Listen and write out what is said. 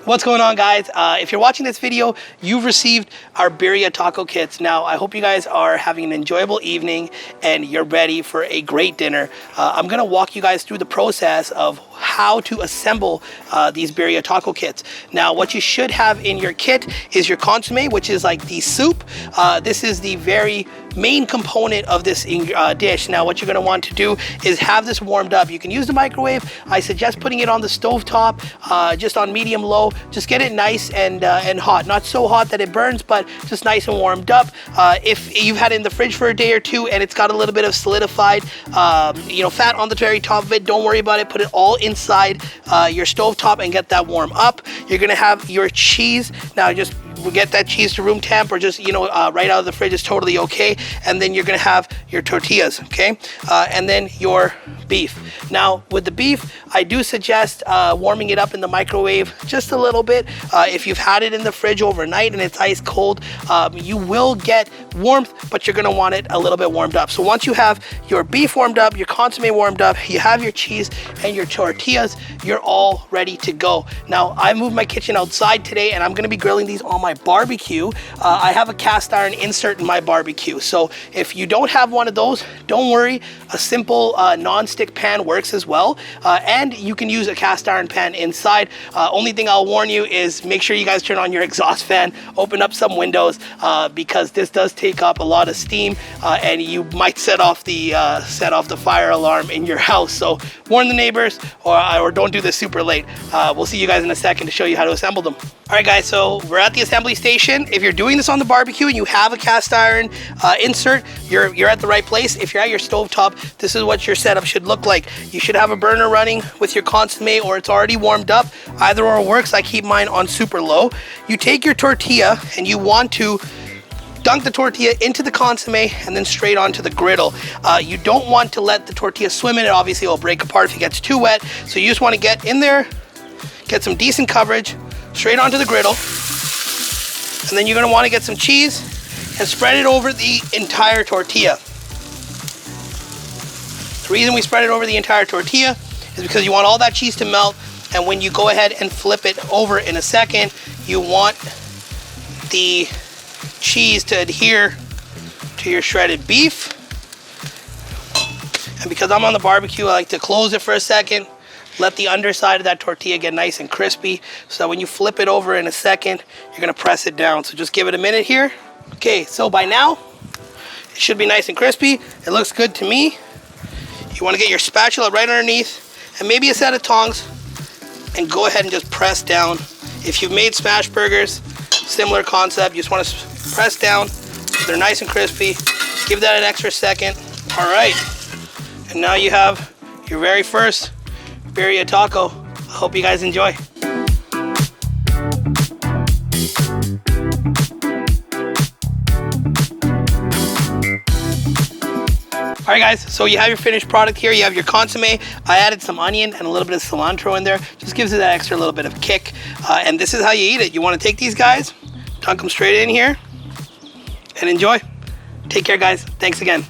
What's going on, guys? If you're watching this video, you've received our Birria taco kits. Now, I hope you guys are having an enjoyable evening and you're ready for a great dinner. I'm gonna walk you guys through the process of how to assemble these Birria taco kits. Now, what you should have in your kit is your consomme, which is like the soup. This is the very main component of this dish. Now, what you're gonna want to do is have this warmed up. You can use the microwave. I suggest putting it on the stove top, just on medium low. Just get it nice and hot. Not so hot that it burns, but just nice and warmed up. If you've had it in the fridge for a day or two and it's got a little bit of solidified, fat on the very top of it, don't worry about it. Put it all inside your stove top and get that warm up. You're gonna have your cheese. Now, just get that cheese to room temp, or just right out of the fridge is totally okay. And then you're gonna have your tortillas, okay, and then your beef. Now, with the beef, I do suggest warming it up in the microwave just a little bit. If you've had it in the fridge overnight and it's ice cold, you will get warmth, but you're gonna want it a little bit warmed up. So once you have your beef warmed up, your consomme warmed up, you have your cheese and your tortillas, you're all ready to go. Now, I moved my kitchen outside today and I'm gonna be grilling these on my barbecue. I have a cast iron insert in my barbecue. So if you don't have one of those, don't worry. A simple non-stick pan works as well. And you can use a cast iron pan inside. Only thing I'll warn you is make sure you guys turn on your exhaust fan, open up some windows, because this does take up a lot of steam, and you might set off the fire alarm in your house. So warn the neighbors, or don't do this super late. We'll see you guys in a second to show you how to assemble them. All right, guys, so we're at the assembly station. If you're doing this on the barbecue and you have a cast iron insert, you're at the right place. If you're at your stove top, this is what your setup should look like. You should have a burner running with your consomme, or it's already warmed up. Either or works. I keep mine on super low. You take your tortilla and you want to dunk the tortilla into the consomme and then straight onto the griddle. You don't want to let the tortilla swim in it. Obviously, it will break apart if it gets too wet. So you just want to get in there, get some decent coverage, straight onto the griddle. And then you're going to want to get some cheese and spread it over the entire tortilla. The reason we spread it over the entire tortilla is because you want all that cheese to melt, and when you go ahead and flip it over in a second, you want the cheese to adhere to your shredded beef. And because I'm on the barbecue, I like to close it for a second, let the underside of that tortilla get nice and crispy, so that when you flip it over in a second, you're gonna press it down. So just give it a minute here. Okay, so by now, it should be nice and crispy. It looks good to me. You wanna get your spatula right underneath, and maybe a set of tongs, and go ahead and just press down. If you've made smash burgers, similar concept, you just wanna press down so they're nice and crispy. Give that an extra second. All right, and now you have your very first Birria taco. I hope you guys enjoy. All right, guys, so you have your finished product here. You have your consomme. I added some onion and a little bit of cilantro in there. Just gives it that extra little bit of kick. And this is how you eat it. You want to take these guys, dunk them straight in here, and enjoy. Take care, guys. Thanks again.